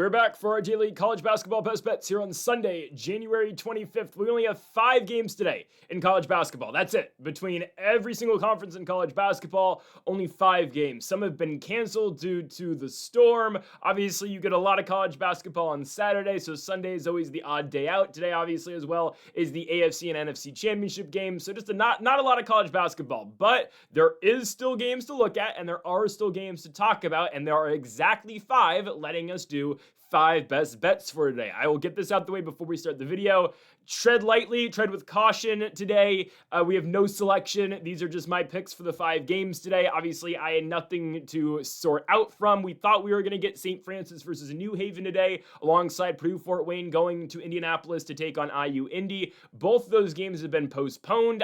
We're back for our daily college basketball best bets here on Sunday, January 25th. We only have 5 games today in college basketball. That's it. Between every single conference in college basketball, only 5 games. Some have been canceled due to the storm. Obviously, you get a lot of college basketball on Saturday, so Sunday is always the odd day out. Today, obviously, as well, is the AFC and NFC championship game, so just not a lot of college basketball. But there is still games to look at, and there are still games to talk about, and there are exactly 5 letting us do 5 best bets for today. I will get this out the way before we start the video. Tread lightly, tread with caution today. We have no selection. These are just my picks for the 5 games today. Obviously, I had nothing to sort out from. We thought we were going to get St. Francis versus New Haven today, alongside Purdue-Fort Wayne going to Indianapolis to take on IU-Indy. Both of those games have been postponed.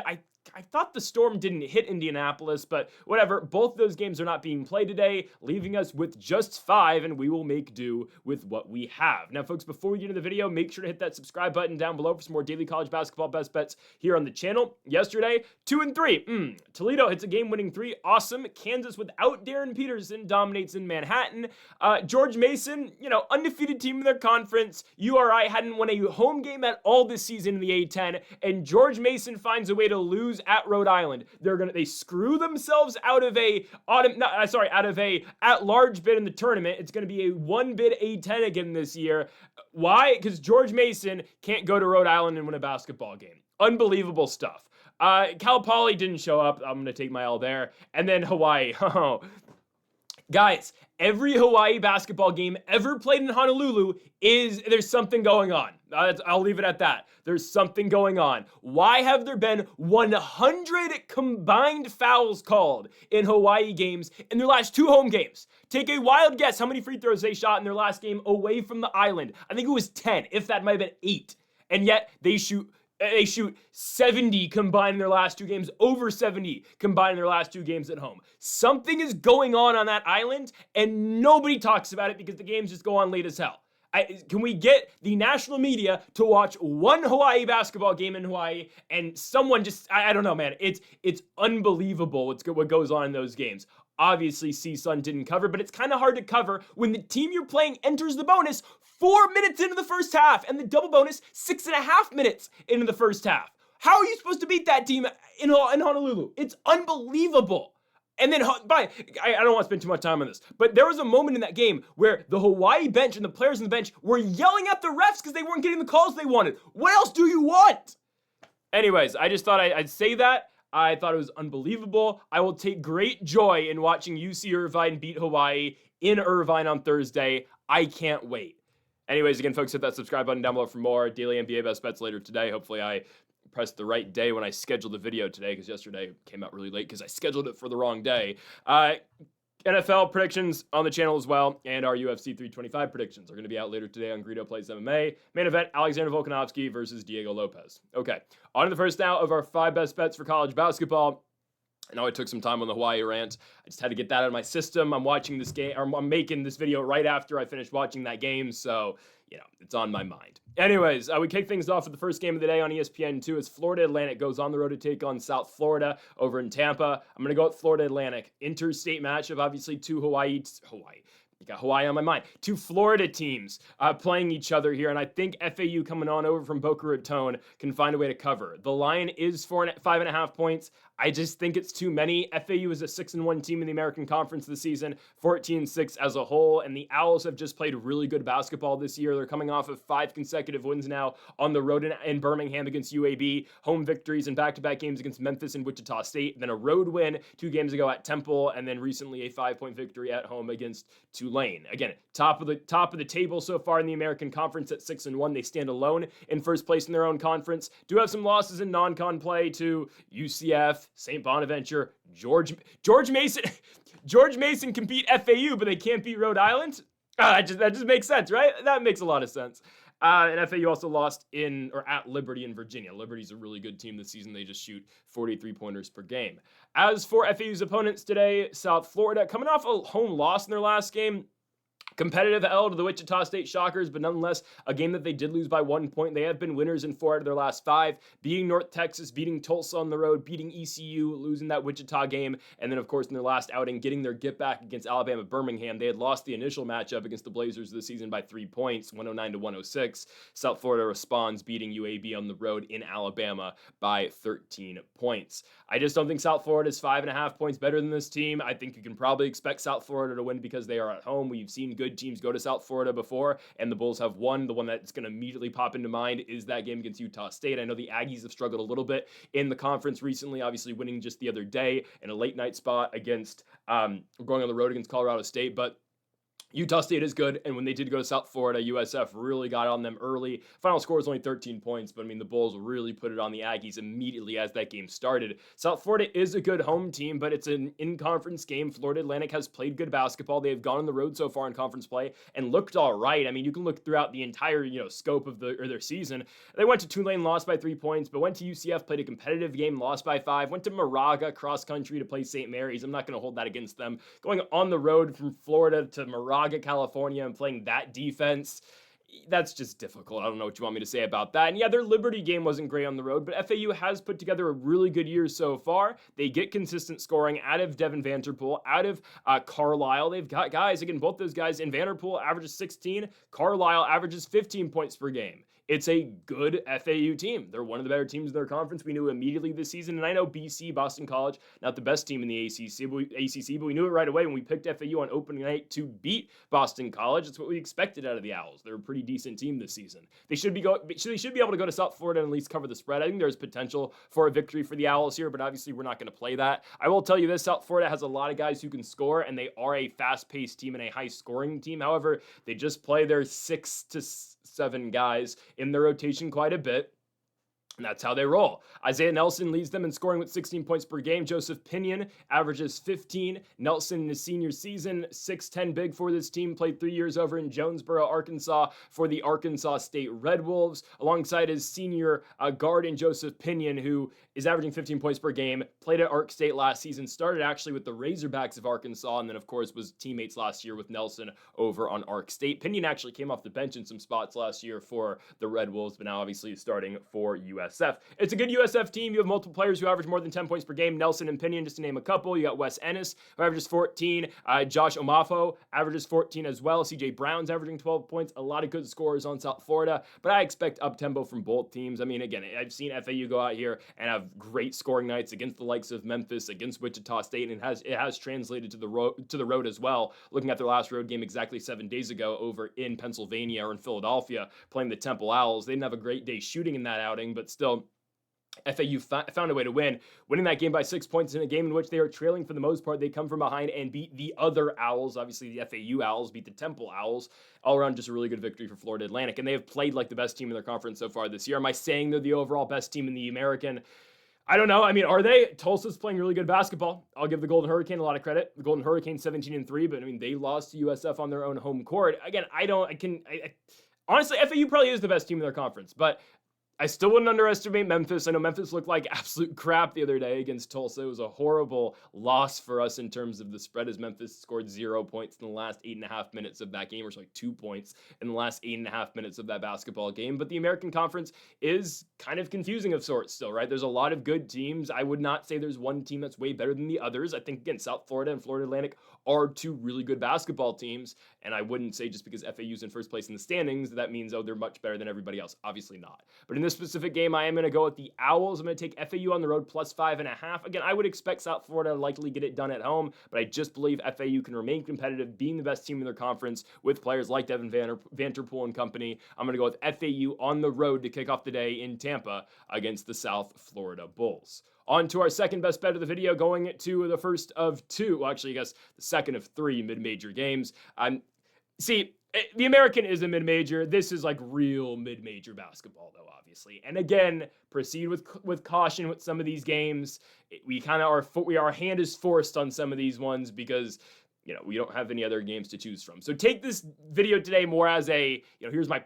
I thought the storm didn't hit Indianapolis, but whatever. Both of those games are not being played today, leaving us with just 5, and we will make do with what we have. Now, folks, before we get into the video, make sure to hit that subscribe button down below for some more daily college basketball best bets here on the channel. Yesterday, 2 and 3. Toledo hits a game-winning 3. Awesome. Kansas, without Darren Peterson, dominates in Manhattan. George Mason, undefeated team in their conference. URI hadn't won a home game at all this season in the A-10, and George Mason finds a way to lose at Rhode Island. They screw themselves out of a at-large bid in the tournament. It's going to be a 1-bid A-10 again this year. Why? Because George Mason can't go to Rhode Island and win a basketball game. Unbelievable stuff. Cal Poly didn't show up. I'm going to take my L there. And then Hawaii. Guys, every Hawaii basketball game ever played in Honolulu there's something going on. I'll leave it at that. There's something going on. Why have there been 100 combined fouls called in Hawaii games in their last 2 home games? Take a wild guess how many free throws they shot in their last game away from the island. I think it was 10, if that might have been 8. And yet they shoot 70 combined in their last 2 games, over 70 combined in their last 2 games at home. Something is going on that island, and nobody talks about it because the games just go on late as hell. Can we get the national media to watch one Hawaii basketball game in Hawaii, and someone just, I don't know, man. It's unbelievable what goes on in those games. Obviously, CSUN didn't cover, but it's kind of hard to cover when the team you're playing enters the bonus 4 minutes into the first half, and the double bonus 6.5 minutes into the first half. How are you supposed to beat that team in Honolulu? It's unbelievable. And then, I don't want to spend too much time on this, but there was a moment in that game where the Hawaii bench and the players on the bench were yelling at the refs because they weren't getting the calls they wanted. What else do you want? Anyways, I just thought I'd say that. I thought it was unbelievable. I will take great joy in watching UC Irvine beat Hawaii in Irvine on Thursday. I can't wait. Anyways, again, folks, hit that subscribe button down below for more daily NBA best bets later today. Hopefully I pressed the right day when I scheduled the video today, because yesterday came out really late because I scheduled it for the wrong day. NFL predictions on the channel as well, and our UFC 325 predictions are going to be out later today on Greedo Plays MMA. Main event, Alexander Volkanovski versus Diego Lopez. Okay, on to the first now of our 5 best bets for college basketball. I know I took some time on the Hawaii rant. I just had to get that out of my system. I'm watching this game, or I'm making this video right after I finished watching that game, so, it's on my mind. Anyways, we kick things off with the first game of the day on ESPN2 as Florida Atlantic goes on the road to take on South Florida over in Tampa. I'm going to go with Florida Atlantic. Interstate matchup, obviously 2 Hawaii. You got Hawaii on my mind. 2 Florida teams playing each other here, and I think FAU coming on over from Boca Raton can find a way to cover. The line is 5.5 points. I just think it's too many. FAU is a 6-1 team in the American Conference this season, 14-6 as a whole, and the Owls have just played really good basketball this year. They're coming off of 5 consecutive wins now on the road in Birmingham against UAB, home victories and back-to-back games against Memphis and Wichita State, then a road win 2 games ago at Temple, and then recently a 5-point victory at home against Tulane. Again, top of the table so far in the American Conference at 6-1. They stand alone in first place in their own conference. Do have some losses in non-con play to UCF, St. Bonaventure, George Mason. George Mason can beat FAU, but they can't beat Rhode Island. That just makes sense, right? That makes a lot of sense. And FAU also lost at Liberty in Virginia. Liberty's a really good team this season. They just shoot 43 pointers per game. As for FAU's opponents today, South Florida, coming off a home loss in their last game, Competitive L to the Wichita State Shockers, but nonetheless, a game that they did lose by 1 point. They have been winners in 4 out of their last 5, beating North Texas, beating Tulsa on the road, beating ECU, losing that Wichita game, and then, of course, in their last outing, getting their get back against Alabama Birmingham. They had lost the initial matchup against the Blazers this season by 3 points, 109 to 106. South Florida responds, beating UAB on the road in Alabama by 13 points. I just don't think South Florida is 5.5 points better than this team. I think you can probably expect South Florida to win because they are at home. We've seen good teams go to South Florida before, and the Bulls have won. The one that's going to immediately pop into mind is that game against Utah State. I know the Aggies have struggled a little bit in the conference recently, obviously winning just the other day in a late night spot against going on the road against Colorado State, but Utah State is good, and when they did go to South Florida, USF really got on them early. Final score was only 13 points, but I mean, the Bulls really put it on the Aggies immediately as that game started. South Florida is a good home team, but it's an in-conference game. Florida Atlantic has played good basketball. They've gone on the road so far in conference play and looked all right. I mean, you can look throughout the entire, scope of their season. They went to Tulane, lost by 3 points, but went to UCF, played a competitive game, lost by 5. Went to Moraga cross country to play St. Mary's. I'm not going to hold that against them. Going on the road from Florida to Moraga, California, and playing that defense, that's just difficult. I don't know what you want me to say about that. And yeah, their Liberty game wasn't great on the road, but FAU has put together a really good year so far. They get consistent scoring out of Devin Vanterpool, out of Carlisle. They've got guys, again, both those guys, in Vanterpool averages 16, Carlisle averages 15 points per game. It's a good FAU team. They're one of the better teams in their conference. We knew immediately this season, and I know BC, Boston College, not the best team in the ACC, but we knew it right away when we picked FAU on opening night to beat Boston College. It's what we expected out of the Owls. They're a pretty decent team this season. They should be able to go to South Florida and at least cover the spread. I think there's potential for a victory for the Owls here, but obviously we're not going to play that. I will tell you this, South Florida has a lot of guys who can score, and they are a fast-paced team and a high-scoring team. However, they just play their 6 to 7 guys in their rotation quite a bit. And that's how they roll. Isaiah Nelson leads them in scoring with 16 points per game. Joseph Pinion averages 15. Nelson in his senior season, 6'10" big for this team, played 3 years over in Jonesboro, Arkansas for the Arkansas State Red Wolves, alongside his senior guard in Joseph Pinion, who is averaging 15 points per game, played at Ark State last season, started actually with the Razorbacks of Arkansas, and then of course was teammates last year with Nelson over on Ark State. Pinion actually came off the bench in some spots last year for the Red Wolves, but now obviously is starting for USF. It's a good USF team. You have multiple players who average more than 10 points per game. Nelson and Pinion, just to name a couple. You got Wes Ennis, who averages 14. Josh Omafo averages 14 as well. CJ Brown's averaging 12 points. A lot of good scorers on South Florida, but I expect up-tempo from both teams. I mean, again, I've seen FAU go out here and have great scoring nights against the likes of Memphis, against Wichita State, and it has translated to the road as well. Looking at their last road game exactly 7 days ago over in Pennsylvania or in Philadelphia, playing the Temple Owls. They didn't have a great day shooting in that outing, but still, FAU found a way to winning that game by 6 points in a game in which they are trailing for the most part. They come from behind and beat the other Owls. Obviously, the FAU Owls beat the Temple Owls. All around, just a really good victory for Florida Atlantic, and they have played like the best team in their conference so far this year. Am I saying they're the overall best team in the American? I don't know. I mean, are they? Tulsa's playing really good basketball. I'll give the Golden Hurricane a lot of credit. The Golden Hurricane 17-3, but I mean, they lost to USF on their own home court. Again, honestly, FAU probably is the best team in their conference, but I still wouldn't underestimate Memphis. I know Memphis looked like absolute crap the other day against Tulsa. It was a horrible loss for us in terms of the spread, as Memphis scored 0 points in the last 8.5 minutes of that game, or so like 2 points in the last 8.5 minutes of that basketball game. But the American Conference is kind of confusing of sorts still, right? There's a lot of good teams. I would not say there's one team that's way better than the others. I think, again, South Florida and Florida Atlantic are two really good basketball teams, and I wouldn't say just because FAU's in first place in the standings, that means, oh, they're much better than everybody else. Obviously not. But in this specific game, I am going to go with the Owls. I'm going to take FAU on the road plus 5.5. Again, I would expect South Florida to likely get it done at home, but I just believe FAU can remain competitive, being the best team in their conference with players like Devin Vanterpool and company. I'm going to go with FAU on the road to kick off the day in Tampa against the South Florida Bulls. On to our second best bet of the video, going to the first of two, well, actually, I guess the second of 3 mid-major games. See, the American is a mid-major. This is like real mid-major basketball, though, obviously. And again, proceed with caution with some of these games. Our hand is forced on some of these ones because, we don't have any other games to choose from. So take this video today more as a,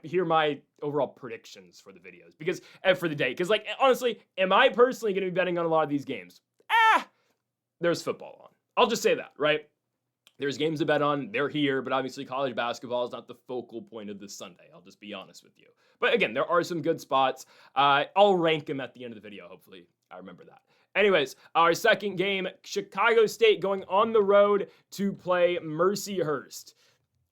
here are my overall predictions for the videos, because for the day. Because, honestly, am I personally going to be betting on a lot of these games? There's football on. I'll just say that, right? There's games to bet on. They're here, but obviously college basketball is not the focal point of this Sunday. I'll just be honest with you. But again, there are some good spots. I'll rank them at the end of the video. Hopefully, I remember that. Anyways, our second game, Chicago State going on the road to play Mercyhurst.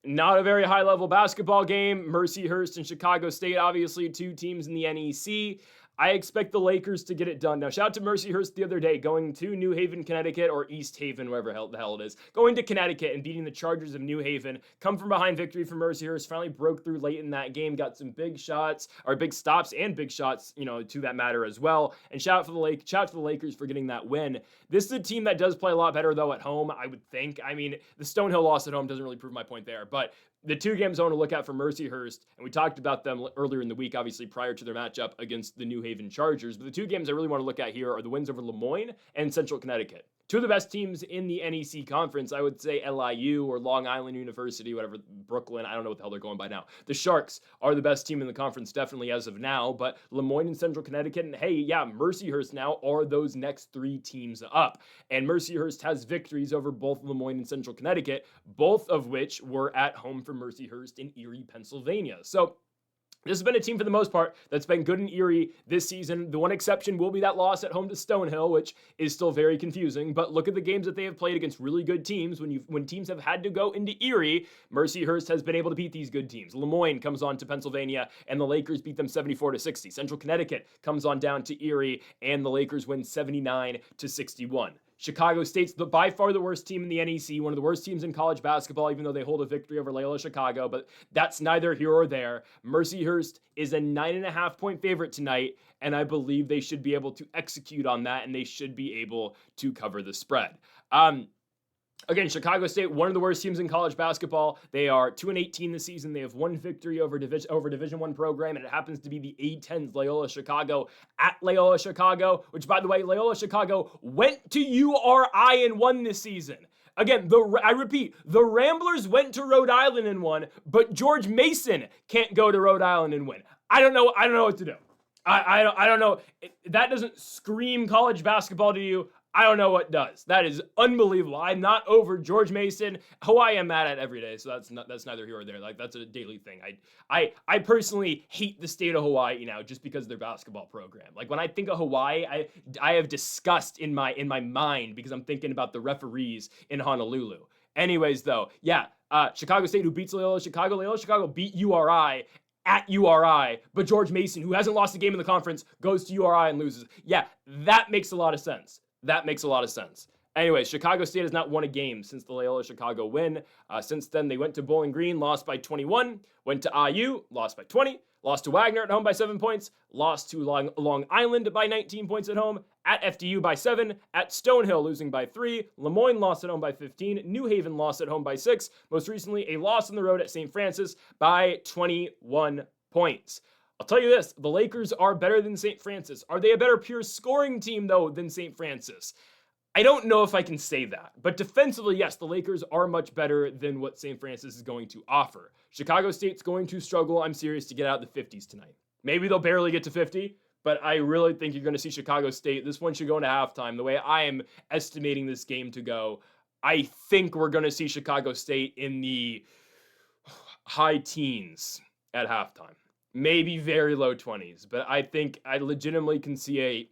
Not a very high-level basketball game. Mercyhurst and Chicago State, obviously, two teams in the NEC. I expect the Lakers to get it done. Now, shout out to Mercyhurst the other day, going to New Haven, Connecticut, or East Haven, wherever the hell it is, going to Connecticut and beating the Chargers of New Haven. Come from behind victory for Mercyhurst, finally broke through late in that game, got some big shots, or big stops and big shots, to that matter as well. And shout out to the Lakers for getting that win. This is a team that does play a lot better, though, at home, I would think. I mean, the Stonehill loss at home doesn't really prove my point there, but the two games I want to look at for Mercyhurst, and we talked about them earlier in the week, obviously prior to their matchup against the New Haven Chargers, but the two games I really want to look at here are the wins over Lemoyne and Central Connecticut. Two of the best teams in the NEC conference, I would say LIU or Long Island University, whatever, Brooklyn, I don't know what the hell they're going by now. The Sharks are the best team in the conference, definitely as of now, but Lemoyne and Central Connecticut, and hey, yeah, Mercyhurst now are those next three teams up. And Mercyhurst has victories over both Lemoyne and Central Connecticut, both of which were at home for Mercyhurst in Erie, Pennsylvania. So this has been a team, for the most part, that's been good in Erie this season. The one exception will be that loss at home to Stonehill, which is still very confusing. But look at the games that they have played against really good teams. When teams have had to go into Erie, Mercyhurst has been able to beat these good teams. Lemoyne comes on to Pennsylvania, and the Lakers beat them 74-60. Central Connecticut comes on down to Erie, and the Lakers win 79-61. Chicago State's by far the worst team in the NEC, one of the worst teams in college basketball, even though they hold a victory over Loyola Chicago, but that's neither here or there. Mercyhurst is a 9.5-point favorite tonight, and I believe they should be able to execute on that, and they should be able to cover the spread. Again, Chicago State, one of the worst teams in college basketball. They are 2-18 this season. They have one victory over Division I program, and it happens to be the A-10's Loyola Chicago at Loyola Chicago, which, by the way, Loyola Chicago went to URI and won this season. Again, I repeat, the Ramblers went to Rhode Island and won, but George Mason can't go to Rhode Island and win. I don't know what to do. I don't know. That doesn't scream college basketball to you. I don't know what does. That is unbelievable. I'm not over George Mason. Hawaii I'm mad at every day, so that's neither here or there. Like, that's a daily thing. I personally hate the state of Hawaii now just because of their basketball program. Like, when I think of Hawaii, I have disgust in my mind because I'm thinking about the referees in Honolulu. Anyways, though, yeah, Chicago State, who beats Loyola Chicago beat URI at URI, but George Mason, who hasn't lost a game in the conference, goes to URI and loses. Yeah, that makes a lot of sense. Anyways, Chicago State has not won a game since the Loyola Chicago win. Since then, they went to Bowling Green, lost by 21, went to IU, lost by 20, lost to Wagner at home by 7 points, lost to Long Island by 19 points at home, at FDU by 7, at Stonehill losing by 3, Lemoyne lost at home by 15, New Haven lost at home by 6, most recently a loss on the road at St. Francis by 21 points. I'll tell you this, the Lakers are better than St. Francis. Are they a better pure scoring team, though, than St. Francis? I don't know if I can say that, but defensively, yes, the Lakers are much better than what St. Francis is going to offer. Chicago State's going to struggle, I'm serious, to get out of the 50s tonight. Maybe they'll barely get to 50, but I really think you're going to see Chicago State. This one should go into halftime. The way I am estimating this game to go, I think we're going to see Chicago State in the high teens at halftime. Maybe very low 20s, but I think I legitimately can see a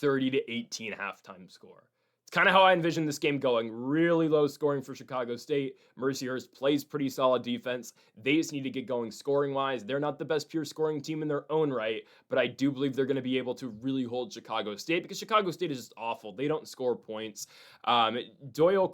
30-18 halftime score. It's kind of how I envision this game going. Really low scoring for Chicago State. Mercyhurst plays pretty solid defense. They just need to get going scoring-wise. They're not the best pure scoring team in their own right, but I do believe they're going to be able to really hold Chicago State because Chicago State is just awful. They don't score points. Doyle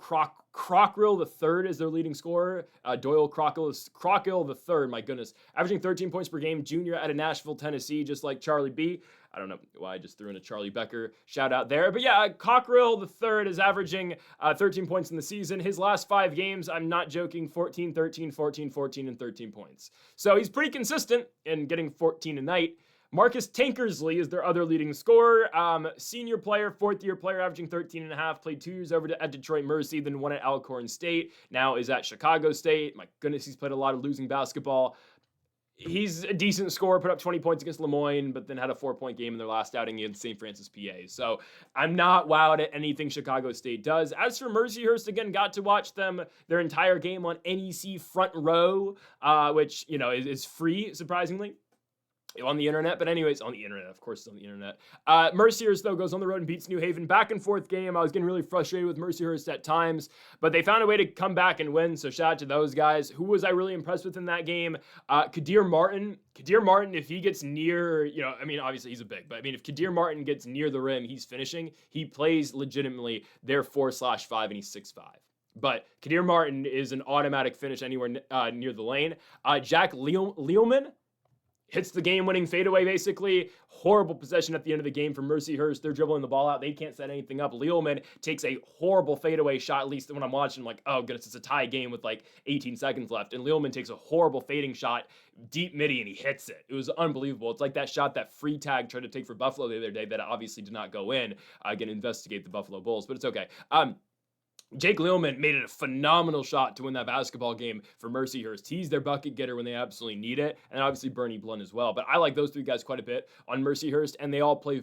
Crockrill III is their leading scorer. Doyle Crockrill III, my goodness, averaging 13 points per game, junior out of Nashville, Tennessee, just like Charlie B. I don't know why I just threw in a Charlie Becker shout out there. But yeah, Cockrell III is averaging 13 points in the season. His last 5 games, I'm not joking, 14, 13, 14, 14, and 13 points. So he's pretty consistent in getting 14 a night. Marcus Tankersley is their other leading scorer. Senior player, 4th-year player, averaging 13.5, played 2 years over at Detroit Mercy, then won at Alcorn State, now is at Chicago State. My goodness, he's played a lot of losing basketball. he's a decent scorer, put up 20 points against Lemoyne, but then had a 4-point game in their last outing against St. Francis, PA. So I'm not wowed at anything Chicago State does. As for Mercyhurst, again, got to watch them their entire game on NEC Front Row, which, is free, surprisingly, on the internet. But anyways, on the internet, of course, it's on the internet. Mercyhurst, though, goes on the road and beats New Haven. Back and forth game. I was getting really frustrated with Mercyhurst at times, but they found a way to come back and win. So shout out to those guys. Who was I really impressed with in that game? Kadir Martin. Kadir Martin, if he gets near, obviously he's a big, but if Kadir Martin gets near the rim, he's finishing. He plays legitimately. They're 4/5 and he's 6'5". But Kadir Martin is an automatic finish anywhere near the lane. Jack Lealman hits the game-winning fadeaway, basically. Horrible possession at the end of the game for Mercyhurst. They're dribbling the ball out. They can't set anything up. Lealman takes a horrible fadeaway shot, at least when I'm watching. I'm like, oh, goodness, it's a tie game with 18 seconds left. And Lealman takes a horrible fading shot, deep midi, and he hits it. It was unbelievable. It's like that shot that Free Tag tried to take for Buffalo the other day that obviously did not go in. Again, investigate the Buffalo Bulls, but it's okay. Jake Lealman made it a phenomenal shot to win that basketball game for Mercyhurst. He's their bucket getter when they absolutely need it, and obviously Bernie Blunt as well. But I like those three guys quite a bit on Mercyhurst, and they all play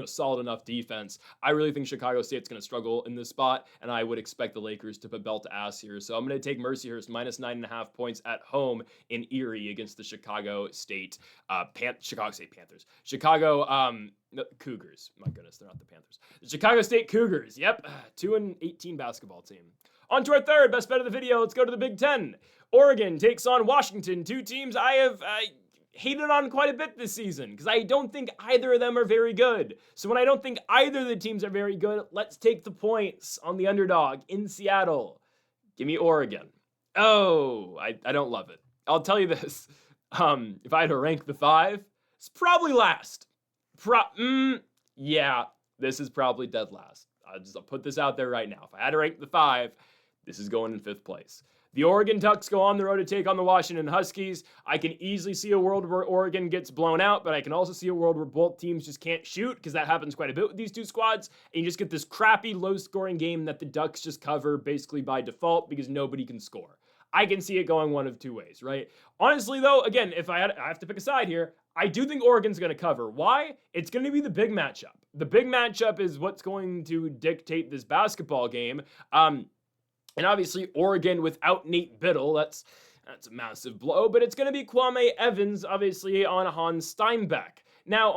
solid enough defense. I really think Chicago State's going to struggle in this spot, and I would expect the Lakers to put belt to ass here. So I'm going to take Mercyhurst minus 9.5 points at home in Erie against the Chicago State Panthers. Cougars. My goodness, they're not the Panthers. The Chicago State Cougars. Yep, 2-18 basketball team. On to our third best bet of the video. Let's go to the Big Ten. Oregon takes on Washington, two teams I have hated on quite a bit this season because I don't think either of them are very good. So when I don't think either of the teams are very good, let's take the points on the underdog in Seattle. Give me Oregon. Oh, I don't love it. I'll tell you this. If I had to rank the 5, it's probably last. Yeah, this is probably dead last. I'll put this out there right now. If I had to rank the 5, this is going in 5th place. The Oregon Ducks go on the road to take on the Washington Huskies. I can easily see a world where Oregon gets blown out, but I can also see a world where both teams just can't shoot because that happens quite a bit with these two squads, and you just get this crappy, low-scoring game that the Ducks just cover basically by default because nobody can score. I can see it going one of two ways, right? Honestly, though, again, if I have to pick a side here, I do think Oregon's going to cover. Why? It's going to be the big matchup. The big matchup is what's going to dictate this basketball game. And obviously, Oregon without Nate Biddle, that's a massive blow. But it's going to be Kwame Evans, obviously, on Hans Steinbach. Now,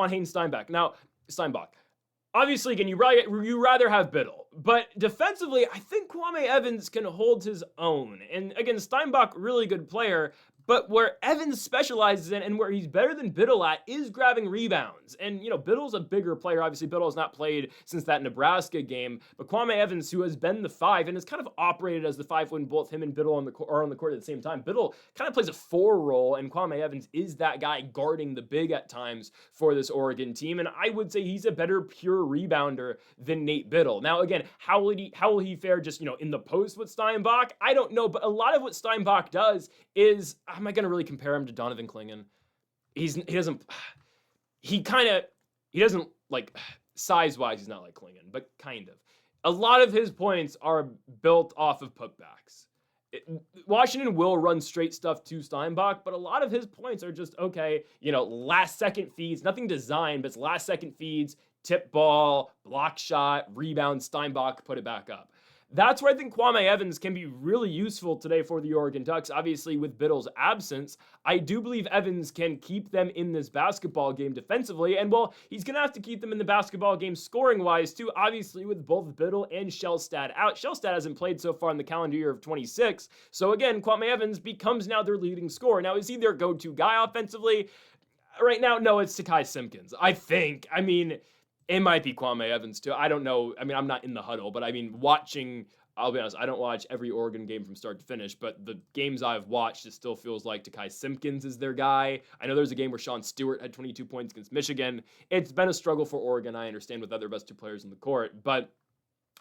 Steinbach. Obviously, again, you rather have Biddle. But defensively, I think Kwame Evans can hold his own. And again, Steinbach, really good player. But where Evans specializes in and where he's better than Biddle at is grabbing rebounds. And, Biddle's a bigger player. Obviously, Biddle has not played since that Nebraska game. But Kwame Evans, who has been the 5 and has kind of operated as the 5 when both him and Biddle are on the court at the same time. Biddle kind of plays a 4 role, and Kwame Evans is that guy guarding the big at times for this Oregon team. And I would say he's a better pure rebounder than Nate Biddle. Now, again, how will he fare just, in the post with Steinbach? I don't know. But a lot of what Steinbach does is, am I going to really compare him to Donovan Clingan? He doesn't size-wise, he's not like Clingan, but kind of. A lot of his points are built off of putbacks. Washington will run straight stuff to Steinbach, but a lot of his points are just, last-second feeds, nothing designed, but it's last-second feeds, tip ball, block shot, rebound, Steinbach, put it back up. That's where I think Kwame Evans can be really useful today for the Oregon Ducks. Obviously, with Biddle's absence, I do believe Evans can keep them in this basketball game defensively. And, he's going to have to keep them in the basketball game scoring-wise, too, obviously, with both Biddle and Shellstad out. Shellstad hasn't played so far in the calendar year of 26. So, again, Kwame Evans becomes now their leading scorer. Now, is he their go-to guy offensively? Right now, no, it's Takai Simpkins. I think. It might be Kwame Evans, too. I don't know. I'm not in the huddle, but watching, I'll be honest, I don't watch every Oregon game from start to finish, but the games I've watched, it still feels like Takai Simpkins is their guy. I know there's a game where Sean Stewart had 22 points against Michigan. It's been a struggle for Oregon, I understand, with other best 2 players in the court, but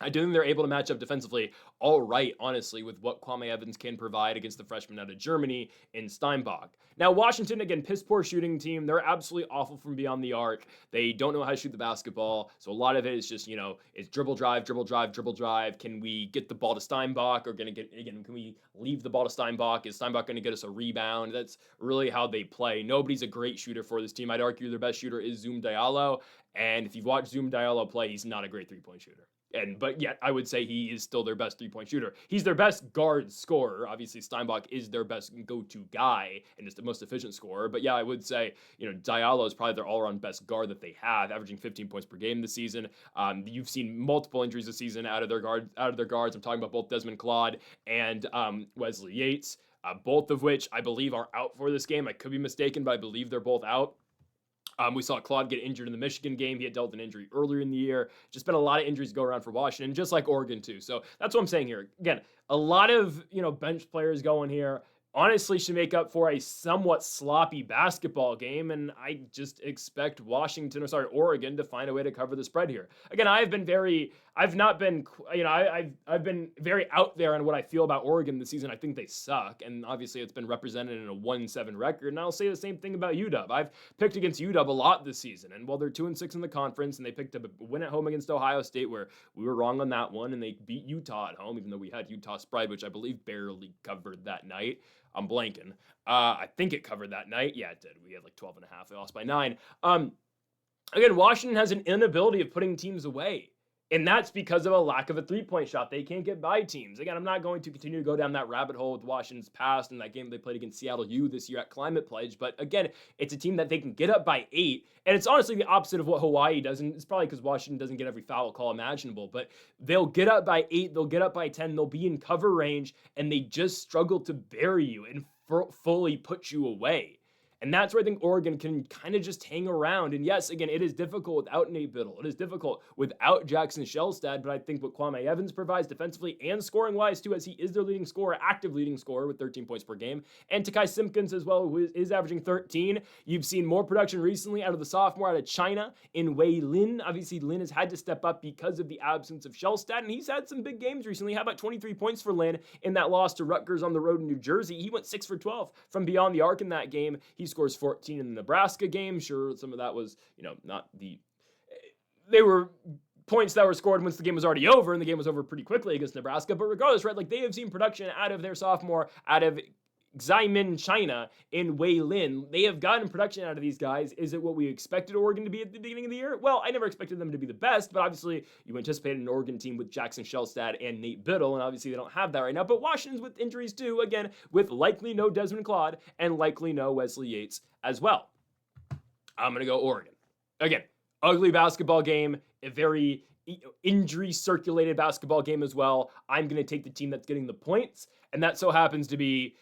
I do think they're able to match up defensively all right, honestly, with what Kwame Evans can provide against the freshman out of Germany in Steinbach. Now, Washington, again, piss poor shooting team. They're absolutely awful from beyond the arc. They don't know how to shoot the basketball. So a lot of it is just, it's dribble, drive, dribble, drive, dribble, drive. Can we get the ball to Steinbach, or can we leave the ball to Steinbach? Is Steinbach going to get us a rebound? That's really how they play. Nobody's a great shooter for this team. I'd argue their best shooter is Zoom Diallo. And if you've watched Zoom Diallo play, he's not a great three-point shooter. But yet, I would say he is still their best three-point shooter. He's their best guard scorer. Obviously, Steinbach is their best go-to guy and is the most efficient scorer. But yeah, I would say, Diallo is probably their all-around best guard that they have, averaging 15 points per game this season. You've seen multiple injuries this season out of their guards. I'm talking about both Desmond Claude and Wesley Yates, both of which I believe are out for this game. I could be mistaken, but I believe they're both out. We saw Claude get injured in the Michigan game. He had dealt an injury earlier in the year. Just been a lot of injuries go around for Washington, just like Oregon too. So that's what I'm saying here. Again, a lot of, bench players going here. Honestly, should make up for a somewhat sloppy basketball game, and I just expect Oregon to find a way to cover the spread here. Again, I've been very out there on what I feel about Oregon this season. I think they suck, and obviously it's been represented in a 1-7 record, and I'll say the same thing about UW. I've picked against UW a lot this season, and while they're 2-6 in the conference, and they picked up a win at home against Ohio State, where we were wrong on that one, and they beat Utah at home, even though we had Utah spread, which I believe barely covered that night. I'm blanking. I think it covered that night. Yeah, it did. We had like 12.5. They lost by 9. Again, Washington has an inability of putting teams away. And that's because of a lack of a three-point shot. They can't get by teams. Again, I'm not going to continue to go down that rabbit hole with Washington's past and that game they played against Seattle U this year at Climate Pledge. But again, it's a team that they can get up by 8. And it's honestly the opposite of what Hawaii does. And it's probably because Washington doesn't get every foul call imaginable. But they'll get up by 8. They'll get up by 10. They'll be in cover range. And they just struggle to bury you and fully put you away. And that's where I think Oregon can kind of just hang around. And yes, again, it is difficult without Nate Biddle. It is difficult without Jackson Shellstad, but I think what Kwame Evans provides defensively and scoring-wise too, as he is their leading scorer, active leading scorer with 13 points per game, and Takai Simpkins as well, who is averaging 13. You've seen more production recently out of the sophomore out of China in Wei Lin. Obviously, Lin has had to step up because of the absence of Shellstad, and he's had some big games recently. How about 23 points for Lin in that loss to Rutgers on the road in New Jersey? He went 6 for 12 from beyond the arc in that game. He scores 14 in the Nebraska game. Sure, some of that was, they were points that were scored once the game was already over, and the game was over pretty quickly against Nebraska. But regardless, right, like they have seen production out of their sophomore, out of Xiamen, China, in Wei Lin. They have gotten production out of these guys. Is it what we expected Oregon to be at the beginning of the year? Well, I never expected them to be the best, but obviously you anticipated an Oregon team with Jackson Shellstad and Nate Biddle, and obviously they don't have that right now. But Washington's with injuries too, again, with likely no Desmond Claude and likely no Wesley Yates as well. I'm going to go Oregon. Again, ugly basketball game, a very injury-circulated basketball game as well. I'm going to take the team that's getting the points, and that so happens to be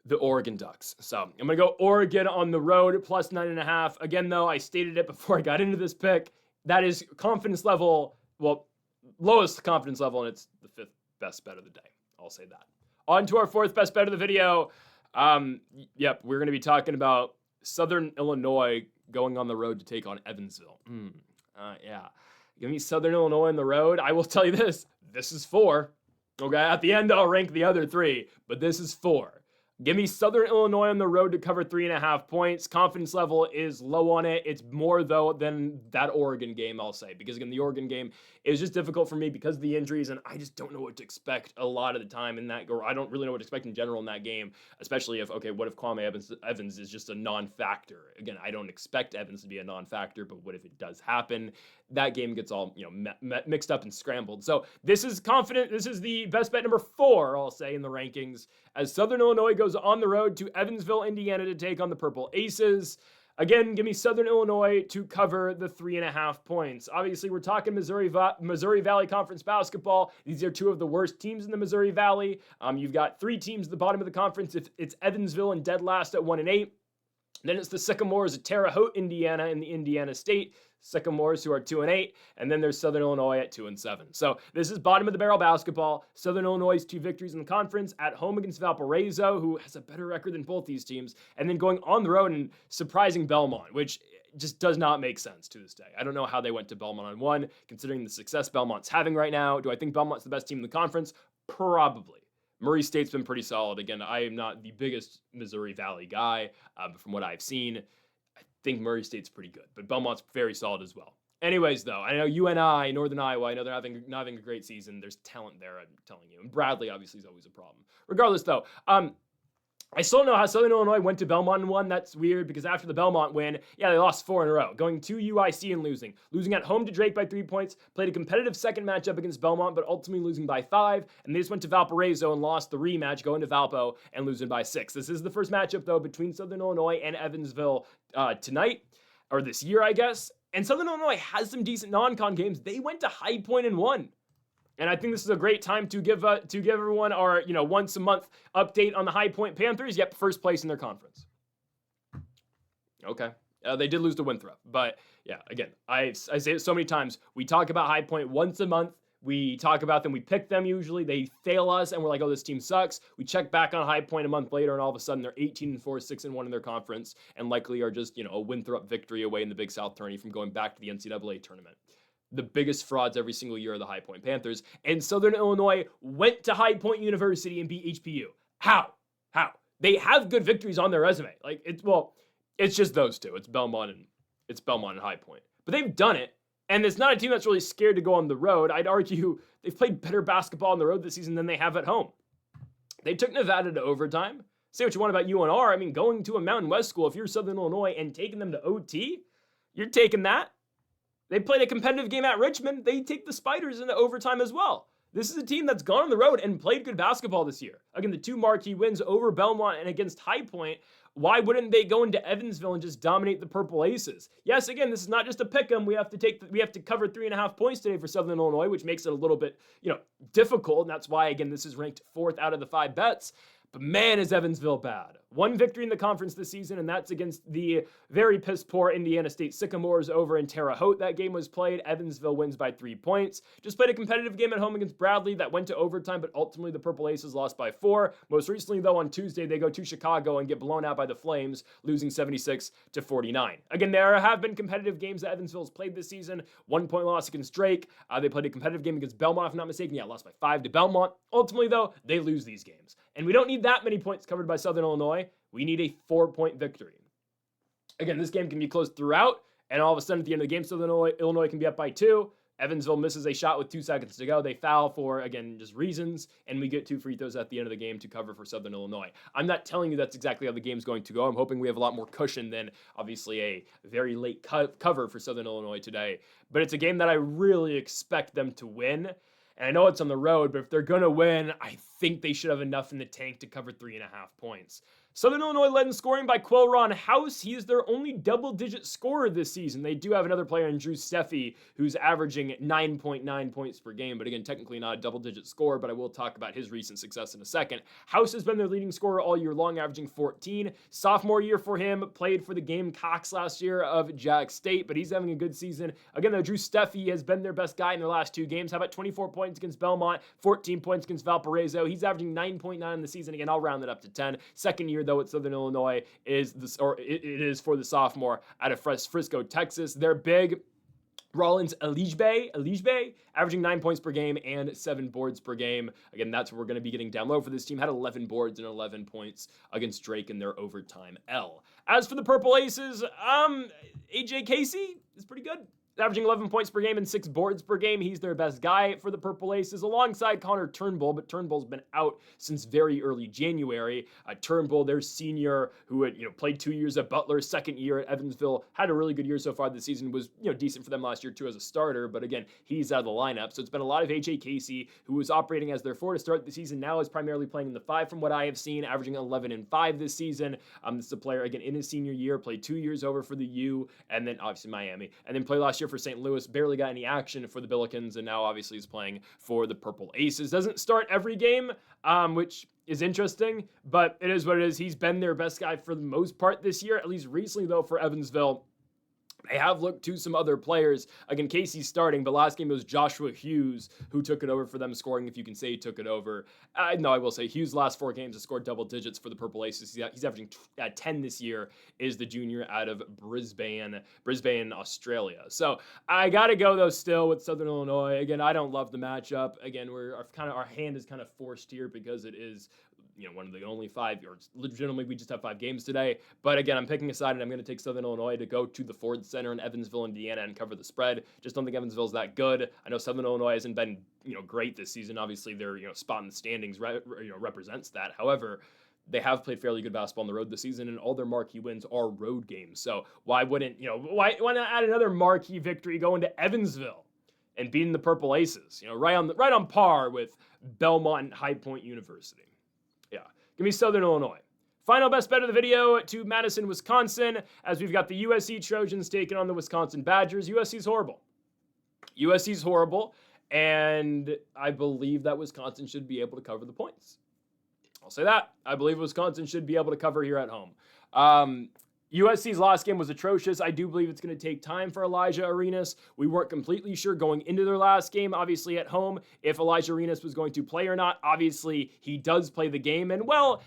the Oregon Ducks. So I'm going to go Oregon on the road, plus 9.5. Again, though, I stated it before I got into this pick. That is confidence level, lowest confidence level, and it's the 5th best bet of the day. I'll say that. On to our 4th best bet of the video. We're going to be talking about Southern Illinois going on the road to take on Evansville. Give me Southern Illinois on the road. I will tell you this is 4. Okay, at the end, I'll rank the other 3, but this is 4. Give me Southern Illinois on the road to cover 3.5 points. Confidence level is low on it. It's more, though, than that Oregon game, I'll say. Because, again, the Oregon game is just difficult for me because of the injuries, and I just don't know what to expect a lot of the time in that. Or I don't really know what to expect in general in that game, especially if, what if Kwame Evans is just a non-factor? Again, I don't expect Evans to be a non-factor, but what if it does happen? That game gets all, mixed up and scrambled. So this is confident. This is the best bet number 4, I'll say, in the rankings, as Southern Illinois goes on the road to Evansville, Indiana to take on the Purple Aces. Again, give me Southern Illinois to cover the 3.5 points. Obviously, we're talking Missouri Valley Conference basketball. These are 2 of the worst teams in the Missouri Valley. You've got 3 teams at the bottom of the conference. It's Evansville and dead last at 1-8. Then it's the Sycamores of Terre Haute, Indiana, in the Indiana State Sycamores, who are 2-8, and then there's Southern Illinois at 2-7. So this is bottom of the barrel basketball. Southern Illinois' 2 victories in the conference, at home against Valparaiso, who has a better record than both these teams, and then going on the road and surprising Belmont, which just does not make sense to this day. I don't know how they went to Belmont on 1, considering the success Belmont's having right now. Do I think Belmont's the best team in the conference? Probably. Murray State's been pretty solid. Again, I am not the biggest Missouri Valley guy, but from what I've seen, I think Murray State's pretty good. But Belmont's very solid as well. Anyways, though, I know UNI, Northern Iowa, I know they're not having a great season. There's talent there, I'm telling you. And Bradley, obviously, is always a problem. Regardless, though, I still don't know how Southern Illinois went to Belmont and won. That's weird because after the Belmont win, yeah, they lost 4 in a row, going to UIC and losing at home to Drake by 3 points, played a competitive second matchup against Belmont, but ultimately losing by 5, and they just went to Valparaiso and lost the rematch, going to Valpo and losing by 6. This is the first matchup, though, between Southern Illinois and Evansville tonight, or this year, I guess, and Southern Illinois has some decent non-con games. They went to High Point and won. And I think this is a great time to give everyone our once a month update on the High Point Panthers. Yep, first place in their conference. Okay, they did lose to Winthrop, but yeah, again, I say it so many times. We talk about High Point once a month. We talk about them. We pick them usually. They fail us, and we're like, oh, this team sucks. We check back on High Point a month later, and all of a sudden they're 18-4, 6-1 in their conference, and likely are just a Winthrop victory away in the Big South tourney from going back to the NCAA tournament. The biggest frauds every single year are the High Point Panthers. And Southern Illinois went to High Point University and beat HPU. How? They have good victories on their resume. It's just those two. It's Belmont and High Point. But they've done it. And it's not a team that's really scared to go on the road. I'd argue they've played better basketball on the road this season than they have at home. They took Nevada to overtime. Say what you want about UNR. I mean, going to a Mountain West school, if you're Southern Illinois and taking them to OT, you're taking that. They played a competitive game at Richmond. They take the Spiders into overtime as well. This is a team that's gone on the road and played good basketball this year. Again, the 2 marquee wins over Belmont and against High Point. Why wouldn't they go into Evansville and just dominate the Purple Aces? Yes, again, this is not just a pick 'em. We have to cover 3.5 points today for Southern Illinois, which makes it a little bit, difficult. And that's why, again, this is ranked 4th out of the 5 bets. But man, is Evansville bad. 1 victory in the conference this season, and that's against the very piss-poor Indiana State Sycamores over in Terre Haute. That game was played. Evansville wins by 3 points. Just played a competitive game at home against Bradley that went to overtime, but ultimately the Purple Aces lost by 4. Most recently, though, on Tuesday, they go to Chicago and get blown out by the Flames, losing 76-49. Again, there have been competitive games that Evansville's played this season. 1-point loss against Drake. They played a competitive game against Belmont, if I'm not mistaken. Yeah, lost by 5 to Belmont. Ultimately, though, they lose these games. And we don't need that many points covered by Southern Illinois. We need a 4-point victory. Again, this game can be close throughout, and all of a sudden at the end of the game, Southern Illinois can be up by 2. Evansville misses a shot with 2 seconds to go. They foul for, again, just reasons, and we get 2 free throws at the end of the game to cover for Southern Illinois. I'm not telling you that's exactly how the game's going to go. I'm hoping we have a lot more cushion than, obviously, a very late cover for Southern Illinois today. But it's a game that I really expect them to win. And I know it's on the road, but if they're going to win, I think they should have enough in the tank to cover 3.5 points. Southern Illinois led in scoring by Quilron House. He is their only double-digit scorer this season. They do have another player in Drew Steffi, who's averaging 9.9 points per game, but again, technically not a double-digit scorer, but I will talk about his recent success in a second. House has been their leading scorer all year long, averaging 14. Sophomore year for him, played for the Gamecocks last year of Jack State, but he's having a good season. Again, though, Drew Steffi has been their best guy in their last 2 games. How about 24 points against Belmont, 14 points against Valparaiso? He's averaging 9.9 in the season. Again, I'll round it up to 10. Second year, though, at Southern Illinois it is for the sophomore out of Frisco, Texas. They're big. Rollins Eligbe, averaging 9 points per game and 7 boards per game. Again, that's what we're going to be getting down low for this team. Had 11 boards and 11 points against Drake in their overtime L. As for the Purple Aces, AJ Casey is pretty good. Averaging 11 points per game and 6 boards per game. He's their best guy for the Purple Aces, alongside Connor Turnbull, but Turnbull's been out since very early January. Turnbull, their senior, who had played 2 years at Butler, second year at Evansville, had a really good year so far this season, was decent for them last year too as a starter, but again, he's out of the lineup. So it's been a lot of AJ Casey, who was operating as their 4 to start the season, now is primarily playing in the 5 from what I have seen, averaging 11 and 5 this season. This is a player, again, in his senior year, played 2 years over for the U, and then obviously Miami, and then played last year for St. Louis, barely got any action for the Billikens, and now obviously is playing for the Purple Aces. Doesn't start every game, which is interesting, but it is what it is. He's been their best guy for the most part this year, at least recently, though, for Evansville. They have looked to some other players. Again, Casey's starting, but last game it was Joshua Hughes who took it over for them scoring, if you can say he took it over. No, I will say Hughes' last 4 games has scored double digits for the Purple Aces. He's averaging 10 this year, is the junior out of Brisbane, Australia. So I got to go, though, still with Southern Illinois. Again, I don't love the matchup. Again, our hand is kind of forced here because it is one of the only 5, or legitimately we just have 5 games today. But again, I'm picking a side, and I'm going to take Southern Illinois to go to the Ford Center in Evansville, Indiana, and cover the spread. Just don't think Evansville's that good. I know Southern Illinois hasn't been great this season. Obviously, their spot in the standings represents that. However, they have played fairly good basketball on the road this season, and all their marquee wins are road games. So why wouldn't why not add another marquee victory going to Evansville and beating the Purple Aces? Right on par with Belmont and High Point University. Yeah, give me Southern Illinois. Final best bet of the video to Madison, Wisconsin, as we've got the USC Trojans taking on the Wisconsin Badgers. USC's horrible, and I believe that Wisconsin should be able to cover the points. I'll say that. I believe Wisconsin should be able to cover here at home. USC's last game was atrocious. I do believe it's going to take time for Elijah Arenas. We weren't completely sure going into their last game, obviously at home, if Elijah Arenas was going to play or not. Obviously, he does play the game, and well,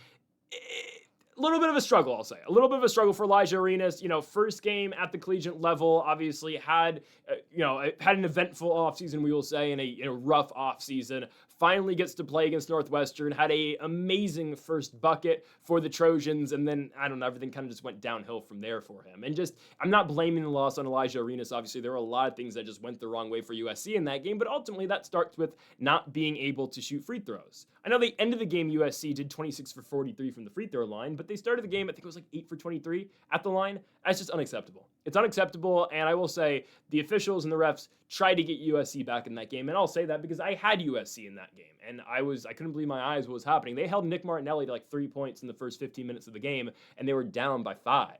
a little bit of a struggle, I'll say. A little bit of a struggle for Elijah Arenas. First game at the collegiate level, obviously had an eventful offseason, we will say, and a rough offseason. Finally gets to play against Northwestern, had a amazing first bucket for the Trojans, and then, I don't know, everything kind of just went downhill from there for him. And I'm not blaming the loss on Elijah Arenas. Obviously, there were a lot of things that just went the wrong way for USC in that game, but ultimately that starts with not being able to shoot free throws. I know they ended the game, USC did 26 for 43 from the free throw line, but they started the game, I think it was like 8 for 23 at the line. That's just unacceptable. It's unacceptable, and I will say the officials and the refs tried to get USC back in that game, and I'll say that because I had USC in that game, and I couldn't believe my eyes what was happening. They held Nick Martinelli to like 3 points in the first 15 minutes of the game, and they were down by 5.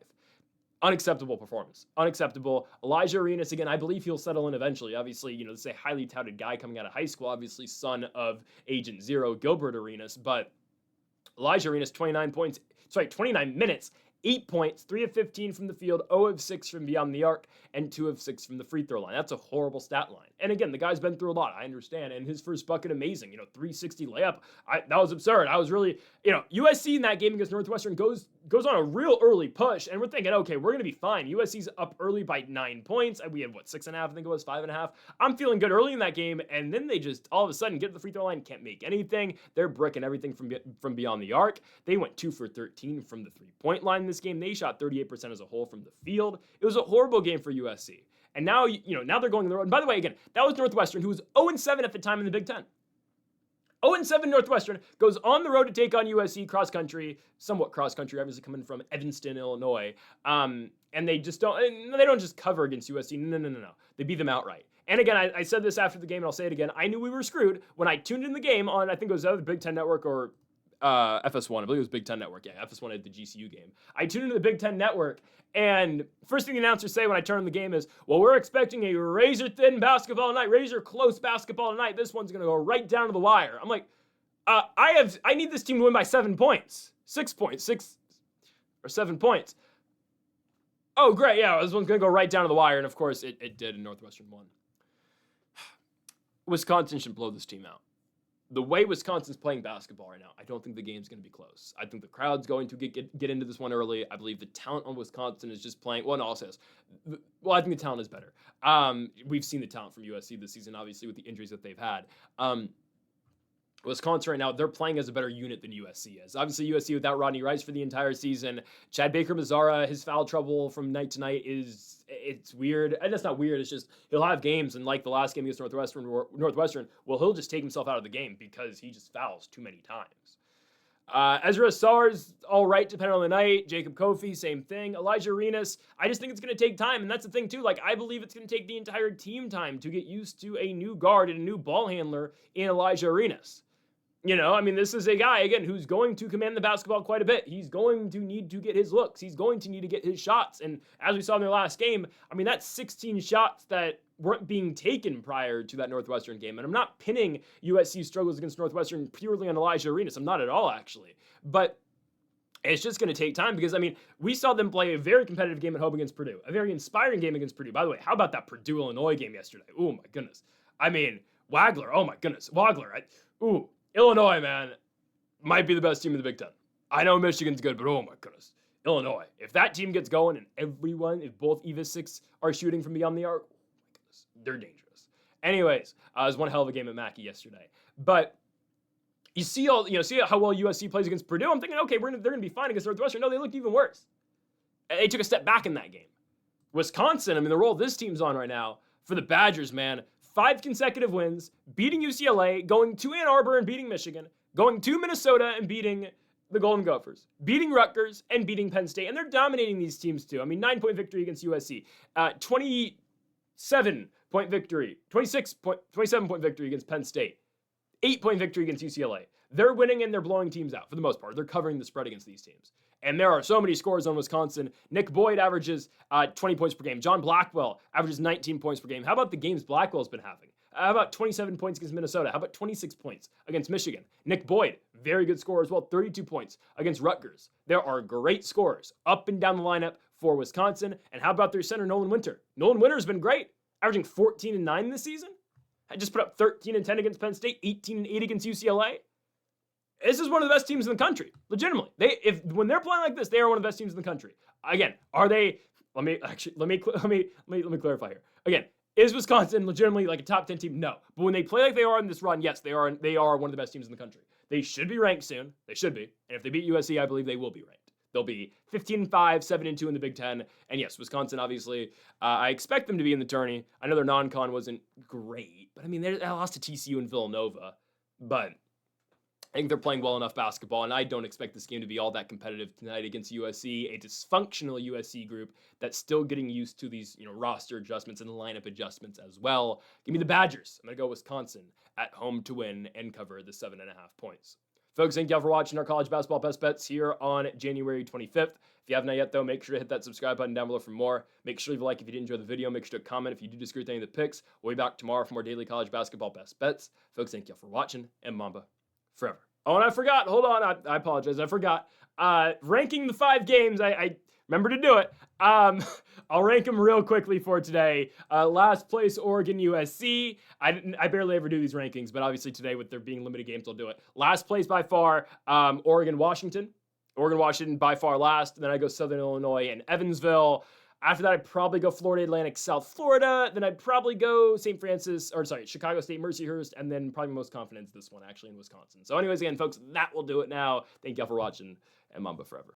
Unacceptable performance. Unacceptable. Elijah Arenas, again, I believe he'll settle in eventually. Obviously, this is a highly touted guy coming out of high school, obviously son of Agent Zero, Gilbert Arenas, but Elijah Arenas, 29 minutes, 8 points, 3 of 15 from the field, 0 of 6 from beyond the arc, and 2 of 6 from the free throw line. That's a horrible stat line. And again, the guy's been through a lot, I understand, and his first bucket, amazing. 360 layup, that was absurd. I was really, USC in that game against Northwestern goes on a real early push, and we're thinking, okay, we're going to be fine. USC's up early by 9 points. We had, 6.5, I think it was, 5.5. I'm feeling good early in that game, and then they just, all of a sudden, get to the free throw line, can't make anything. They're bricking everything from beyond the arc. They went 2 for 13 from the three-point line this game. They shot 38% as a whole from the field. It was a horrible game for USC. And now, now they're going on the road. And by the way, again, that was Northwestern, who was 0-7 at the time in the Big Ten. 0-7 Northwestern goes on the road to take on USC somewhat cross-country, obviously coming from Evanston, Illinois. And they don't just cover against USC. No. They beat them outright. And again, I said this after the game, and I'll say it again. I knew we were screwed when I tuned in the game on, I think it was either the Big Ten Network or FS1. I believe it was Big Ten Network. Yeah, FS1 had the GCU game. I tuned into the Big Ten Network, and first thing the announcers say when I turn on the game is, well, we're expecting a razor-thin basketball tonight, razor-close basketball tonight. This one's going to go right down to the wire. I'm like, I need this team to win by 7 points. 6 points. 6 or 7 points. Oh, great. Yeah, this one's going to go right down to the wire, and of course it did, and Northwestern won. Wisconsin should blow this team out. The way Wisconsin's playing basketball right now, I don't think the game's going to be close. I think the crowd's going to get into this one early. I believe the talent on Wisconsin is just playing. Well, no, I'll say this. Well, I think the talent is better. We've seen the talent from USC this season, obviously, with the injuries that they've had. Wisconsin right now, they're playing as a better unit than USC is. Obviously, USC without Rodney Rice for the entire season. Chad Baker-Mazara, his foul trouble from night to night it's weird. And that's not weird. It's just he'll have games, and like the last game against Northwestern, well, he'll just take himself out of the game because he just fouls too many times. Ezra Sarr's all right, depending on the night. Jacob Kofi, same thing. Elijah Arenas, I just think it's going to take time, and that's the thing, too. I believe it's going to take the entire team time to get used to a new guard and a new ball handler in Elijah Arenas. This is a guy, again, who's going to command the basketball quite a bit. He's going to need to get his looks. He's going to need to get his shots. And as we saw in their last game, that's 16 shots that weren't being taken prior to that Northwestern game. And I'm not pinning USC's struggles against Northwestern purely on Elijah Arenas. I'm not at all, actually. But It's just going to take time because, I mean, we saw them play a very competitive game at home against Purdue, a very inspiring game against Purdue. By the way, how about that Purdue-Illinois game yesterday? Oh, my goodness. I mean, Wagler, oh, my goodness. Wagler, Illinois, man, might be the best team in the Big Ten. I know Michigan's good, but oh, my goodness. Illinois, if that team gets going and if both Eva 6 are shooting from beyond the arc, oh, my goodness, they're dangerous. Anyways, it was one hell of a game at Mackey yesterday. But you see how well USC plays against Purdue. I'm thinking, okay, they're going to be fine against Northwestern. No, they looked even worse. They took a step back in that game. Wisconsin, I mean, the role this team's on right now for the Badgers, man, 5 consecutive wins, beating UCLA, going to Ann Arbor and beating Michigan, going to Minnesota and beating the Golden Gophers, beating Rutgers and beating Penn State. And they're dominating these teams too. I mean, 9-point victory against USC, 27-point victory, 27-point victory against Penn State. 8-point victory against UCLA. They're winning and they're blowing teams out for the most part. They're covering the spread against these teams. And there are so many scores on Wisconsin. Nick Boyd averages 20 points per game. John Blackwell averages 19 points per game. How about the games Blackwell's been having? How about 27 points against Minnesota? How about 26 points against Michigan? Nick Boyd, very good scorer as well, 32 points against Rutgers. There are great scores up and down the lineup for Wisconsin. And how about their center, Nolan Winter? Nolan Winter's been great, averaging 14 and 9 this season. I just put up 13 and 10 against Penn State, 18 and 8 against UCLA. This is one of the best teams in the country, legitimately. When they're playing like this, they are one of the best teams in the country. Again, are they? Let me clarify here. Again, is Wisconsin legitimately like a top 10 team? No. But when they play like they are in this run, yes, they are one of the best teams in the country. They should be ranked soon. They should be. And if they beat USC, I believe they will be ranked. They'll be 15-5, 7-2 in the Big Ten. And yes, Wisconsin, obviously, I expect them to be in the tourney. I know their non-con wasn't great, but I mean, they lost to TCU and Villanova. But I think they're playing well enough basketball, and I don't expect this game to be all that competitive tonight against USC, a dysfunctional USC group that's still getting used to these, roster adjustments and lineup adjustments as well. Give me the Badgers. I'm going to go Wisconsin at home to win and cover the 7.5 points. Folks, thank y'all for watching our college basketball best bets here on January 25th. If you haven't yet, though, make sure to hit that subscribe button down below for more. Make sure to leave a like if you did enjoy the video. Make sure to comment if you do disagree with any of the picks. We'll be back tomorrow for more daily college basketball best bets. Folks, thank y'all for watching, and Mamba forever. Oh, and I forgot. Hold on. I apologize. I forgot. Ranking the 5 games. I remember to do it. I'll rank them real quickly for today. Last place, Oregon, USC. I barely ever do these rankings, but obviously today with there being limited games, I'll do it. Last place by far, Oregon, Washington. Oregon, Washington by far last. And then I go Southern Illinois and Evansville. After that, I'd probably go Florida Atlantic, South Florida. Then I'd probably go Chicago State, Mercyhurst, and then probably most confidence this one actually in Wisconsin. So anyways, again, folks, that will do it now. Thank y'all for watching, and Mamba forever.